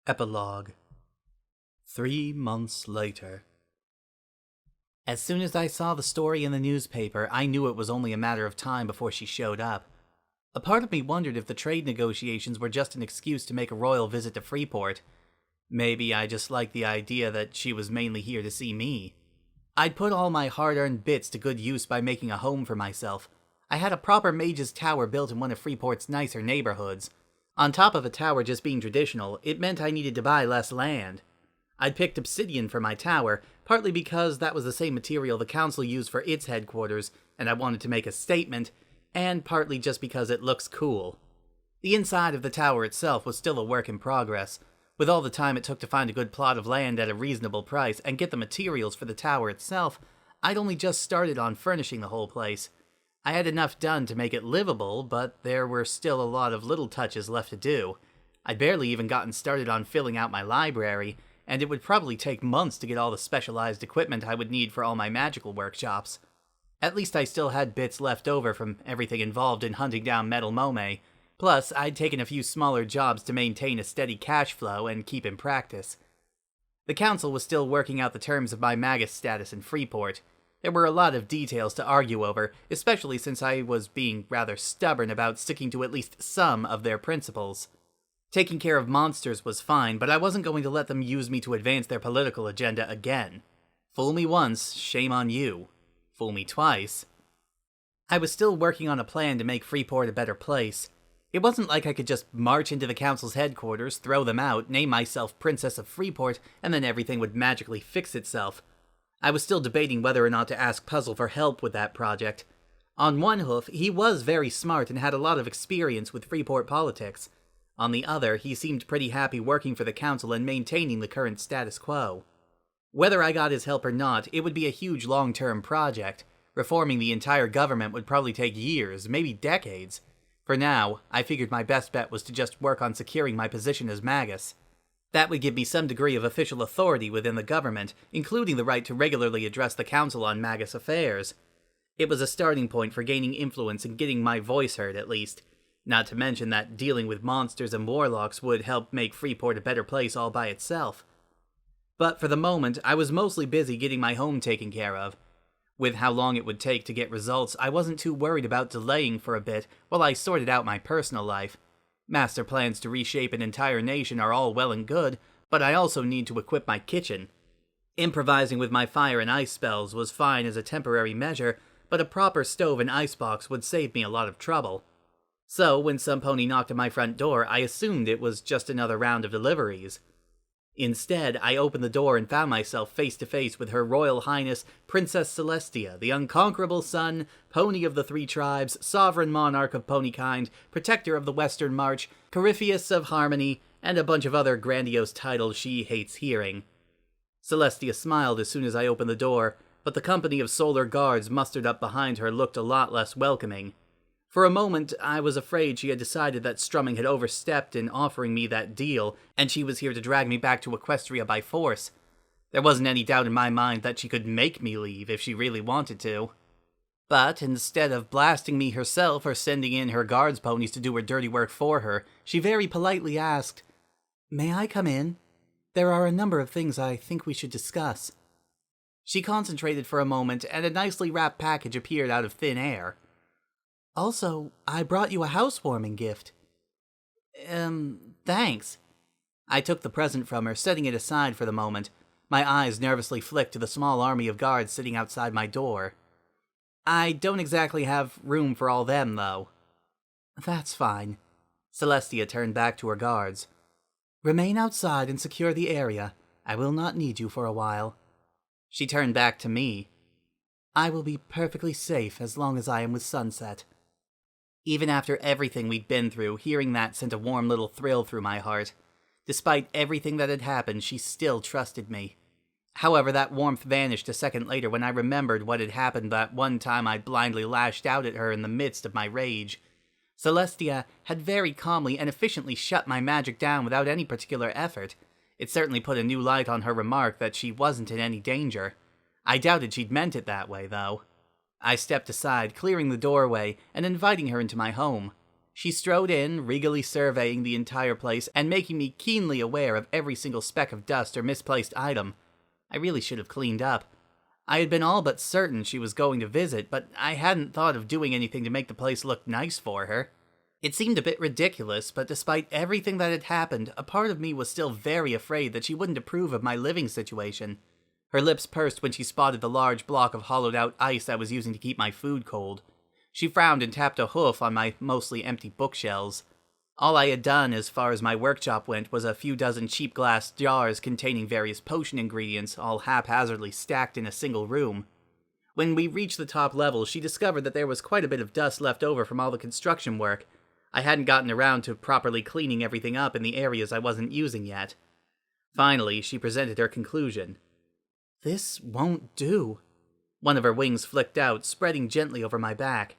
Epilogue. 3 months later. As soon as I saw the story in the newspaper, I knew it was only a matter of time before she showed up. A part of me wondered if the trade negotiations were just an excuse to make a royal visit to Freeport. Maybe I just liked the idea that she was mainly here to see me. I'd put all my hard-earned bits to good use by making a home for myself. I had a proper mage's tower built in one of Freeport's nicer neighborhoods. On top of a tower just being traditional, it meant I needed to buy less land. I'd picked obsidian for my tower, partly because that was the same material the council used for its headquarters, and I wanted to make a statement, and partly just because it looks cool. The inside of the tower itself was still a work in progress. With all the time it took to find a good plot of land at a reasonable price and get the materials for the tower itself, I'd only just started on furnishing the whole place. I had enough done to make it livable, but there were still a lot of little touches left to do. I'd barely even gotten started on filling out my library, and it would probably take months to get all the specialized equipment I would need for all my magical workshops. At least I still had bits left over from everything involved in hunting down Metal Mome. Plus, I'd taken a few smaller jobs to maintain a steady cash flow and keep in practice. The council was still working out the terms of my magus status in Freeport. There were a lot of details to argue over, especially since I was being rather stubborn about sticking to at least some of their principles. Taking care of monsters was fine, but I wasn't going to let them use me to advance their political agenda again. Fool me once, shame on you. Fool me twice. I was still working on a plan to make Freeport a better place. It wasn't like I could just march into the council's headquarters, throw them out, name myself Princess of Freeport, and then everything would magically fix itself. I was still debating whether or not to ask Puzzle for help with that project. On one hoof, he was very smart and had a lot of experience with Freeport politics. On the other, he seemed pretty happy working for the council and maintaining the current status quo. Whether I got his help or not, it would be a huge long-term project. Reforming the entire government would probably take years, maybe decades. For now, I figured my best bet was to just work on securing my position as Magus. That would give me some degree of official authority within the government, including the right to regularly address the council on Magus affairs. It was a starting point for gaining influence and getting my voice heard, at least. Not to mention that dealing with monsters and warlocks would help make Freeport a better place all by itself. But for the moment, I was mostly busy getting my home taken care of. With how long it would take to get results, I wasn't too worried about delaying for a bit while I sorted out my personal life. Master plans to reshape an entire nation are all well and good, but I also need to equip my kitchen. Improvising with my fire and ice spells was fine as a temporary measure, but a proper stove and icebox would save me a lot of trouble. So, when somepony knocked at my front door, I assumed it was just another round of deliveries. Instead, I opened the door and found myself face to face with Her Royal Highness Princess Celestia, the unconquerable sun, pony of the 3 tribes, sovereign monarch of ponykind, protector of the Western March, Corypheus of Harmony, and a bunch of other grandiose titles she hates hearing. Celestia smiled as soon as I opened the door, but the company of solar guards mustered up behind her looked a lot less welcoming. For a moment, I was afraid she had decided that Strumming had overstepped in offering me that deal, and she was here to drag me back to Equestria by force. There wasn't any doubt in my mind that she could make me leave if she really wanted to. But instead of blasting me herself or sending in her guards ponies to do her dirty work for her, she very politely asked, "May I come in? There are a number of things I think we should discuss." She concentrated for a moment, and a nicely wrapped package appeared out of thin air. "Also, I brought you a housewarming gift." Thanks." I took the present from her, setting it aside for the moment. My eyes nervously flicked to the small army of guards sitting outside my door. "I don't exactly have room for all them, though." "That's fine." Celestia turned back to her guards. "Remain outside and secure the area. I will not need you for a while." She turned back to me. "I will be perfectly safe as long as I am with Sunset." Even after everything we'd been through, hearing that sent a warm little thrill through my heart. Despite everything that had happened, she still trusted me. However, that warmth vanished a second later when I remembered what had happened that one time I blindly lashed out at her in the midst of my rage. Celestia had very calmly and efficiently shut my magic down without any particular effort. It certainly put a new light on her remark that she wasn't in any danger. I doubted she'd meant it that way, though. I stepped aside, clearing the doorway and inviting her into my home. She strode in, regally surveying the entire place and making me keenly aware of every single speck of dust or misplaced item. I really should have cleaned up. I had been all but certain she was going to visit, but I hadn't thought of doing anything to make the place look nice for her. It seemed a bit ridiculous, but despite everything that had happened, a part of me was still very afraid that she wouldn't approve of my living situation. Her lips pursed when she spotted the large block of hollowed-out ice I was using to keep my food cold. She frowned and tapped a hoof on my mostly empty bookshelves. All I had done as far as my workshop went was a few dozen cheap glass jars containing various potion ingredients, all haphazardly stacked in a single room. When we reached the top level, she discovered that there was quite a bit of dust left over from all the construction work. I hadn't gotten around to properly cleaning everything up in the areas I wasn't using yet. Finally, she presented her conclusion. "This won't do." One of her wings flicked out, spreading gently over my back.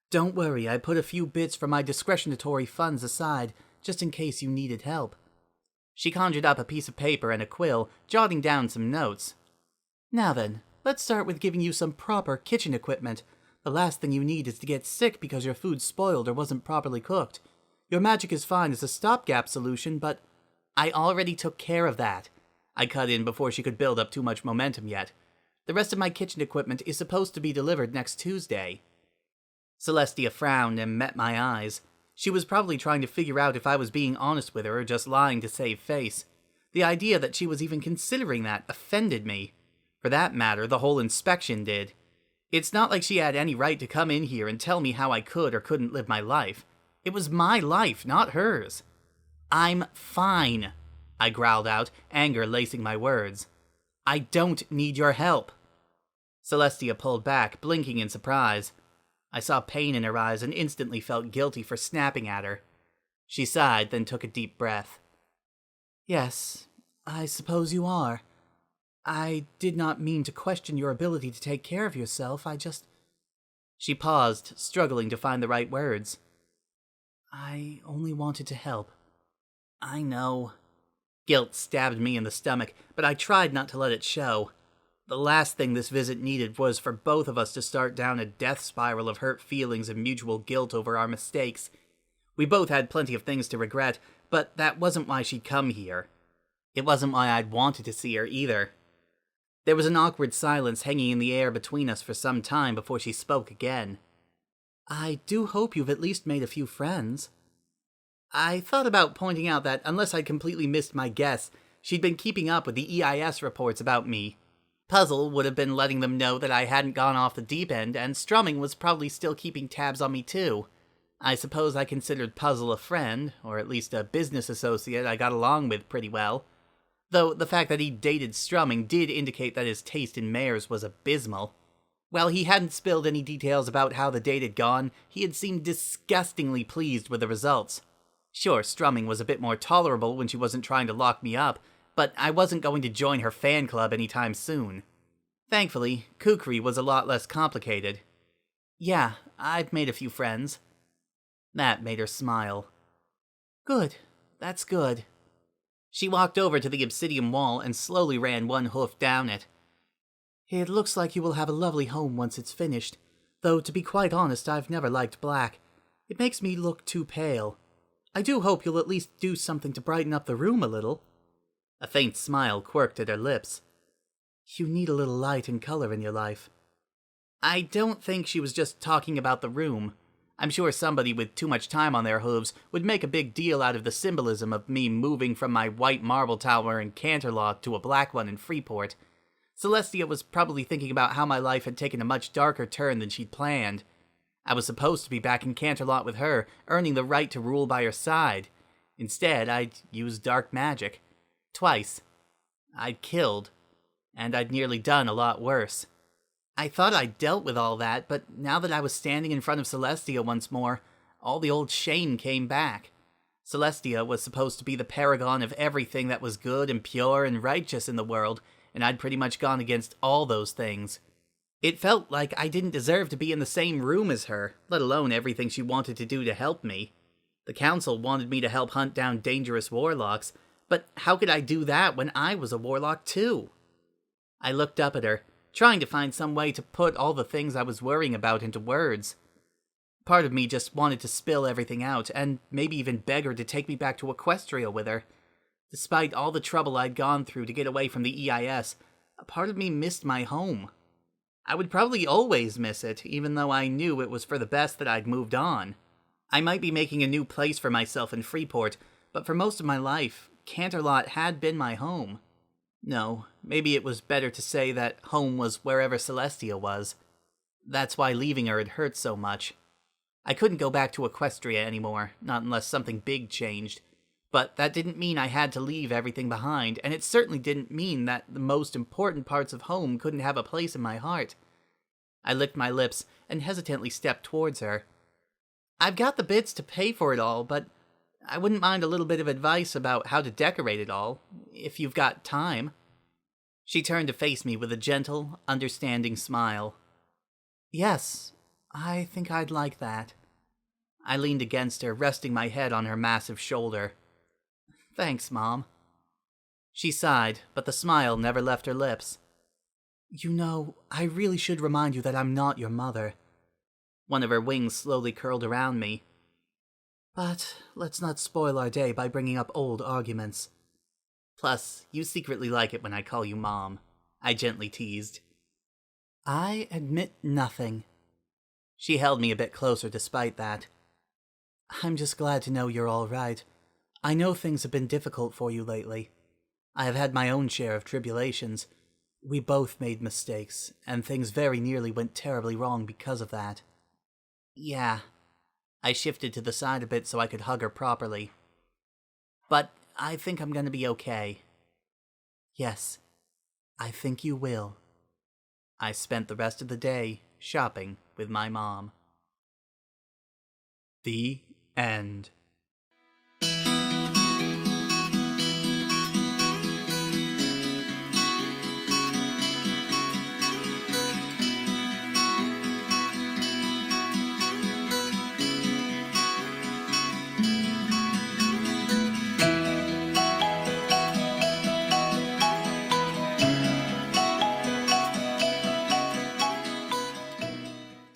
"Don't worry, I put a few bits from my discretionary funds aside, just in case you needed help." She conjured up a piece of paper and a quill, jotting down some notes. "Now then, let's start with giving you some proper kitchen equipment. The last thing you need is to get sick because your food spoiled or wasn't properly cooked. Your magic is fine as a stopgap solution, but I already took care of that." I cut in before she could build up too much momentum yet. "The rest of my kitchen equipment is supposed to be delivered next Tuesday." Celestia frowned and met my eyes. She was probably trying to figure out if I was being honest with her or just lying to save face. The idea that she was even considering that offended me. For that matter, the whole inspection did. It's not like she had any right to come in here and tell me how I could or couldn't live my life. It was my life, not hers. "I'm fine," I growled out, anger lacing my words. "I don't need your help." Celestia pulled back, blinking in surprise. I saw pain in her eyes and instantly felt guilty for snapping at her. She sighed, then took a deep breath. "Yes, I suppose you are. I did not mean to question your ability to take care of yourself, I just..." She paused, struggling to find the right words. "I only wanted to help." "I know." Guilt stabbed me in the stomach, but I tried not to let it show. The last thing this visit needed was for both of us to start down a death spiral of hurt feelings and mutual guilt over our mistakes. We both had plenty of things to regret, but that wasn't why she'd come here. It wasn't why I'd wanted to see her either. There was an awkward silence hanging in the air between us for some time before she spoke again. "I do hope you've at least made a few friends." I thought about pointing out that unless I'd completely missed my guess, she'd been keeping up with the EIS reports about me. Puzzle would have been letting them know that I hadn't gone off the deep end, and Strumming was probably still keeping tabs on me too. I suppose I considered Puzzle a friend, or at least a business associate I got along with pretty well. Though the fact that he dated Strumming did indicate that his taste in mares was abysmal. While he hadn't spilled any details about how the date had gone, he had seemed disgustingly pleased with the results. Sure, Strumming was a bit more tolerable when she wasn't trying to lock me up, but I wasn't going to join her fan club anytime soon. Thankfully, Kukri was a lot less complicated. "Yeah, I've made a few friends." That made her smile. "Good, that's good." She walked over to the obsidian wall and slowly ran one hoof down it. "It looks like you will have a lovely home once it's finished, though to be quite honest, I've never liked black. It makes me look too pale. I do hope you'll at least do something to brighten up the room a little." A faint smile quirked at her lips. "You need a little light and color in your life." I don't think she was just talking about the room. I'm sure somebody with too much time on their hooves would make a big deal out of the symbolism of me moving from my white marble tower in Canterlot to a black one in Freeport. Celestia was probably thinking about how my life had taken a much darker turn than she'd planned. I was supposed to be back in Canterlot with her, earning the right to rule by her side. Instead, I'd used dark magic. Twice. I'd killed. And I'd nearly done a lot worse. I thought I'd dealt with all that, but now that I was standing in front of Celestia once more, all the old shame came back. Celestia was supposed to be the paragon of everything that was good and pure and righteous in the world, and I'd pretty much gone against all those things. It felt like I didn't deserve to be in the same room as her, let alone everything she wanted to do to help me. The council wanted me to help hunt down dangerous warlocks, but how could I do that when I was a warlock too? I looked up at her, trying to find some way to put all the things I was worrying about into words. Part of me just wanted to spill everything out, and maybe even beg her to take me back to Equestria with her. Despite all the trouble I'd gone through to get away from the EIS, a part of me missed my home. I would probably always miss it, even though I knew it was for the best that I'd moved on. I might be making a new place for myself in Freeport, but for most of my life, Canterlot had been my home. No, maybe it was better to say that home was wherever Celestia was. That's why leaving her had hurt so much. I couldn't go back to Equestria anymore, not unless something big changed. But that didn't mean I had to leave everything behind, and it certainly didn't mean that the most important parts of home couldn't have a place in my heart. I licked my lips and hesitantly stepped towards her. I've got the bits to pay for it all, but I wouldn't mind a little bit of advice about how to decorate it all, if you've got time. She turned to face me with a gentle, understanding smile. Yes, I think I'd like that. I leaned against her, resting my head on her massive shoulder. Thanks, Mom. She sighed, but the smile never left her lips. You know, I really should remind you that I'm not your mother. One of her wings slowly curled around me. But let's not spoil our day by bringing up old arguments. Plus, you secretly like it when I call you Mom, I gently teased. I admit nothing. She held me a bit closer despite that. I'm just glad to know you're all right. I know things have been difficult for you lately. I have had my own share of tribulations. We both made mistakes, and things very nearly went terribly wrong because of that. Yeah. I shifted to the side a bit so I could hug her properly. But I think I'm gonna be okay. Yes, I think you will. I spent the rest of the day shopping with my mom. The end.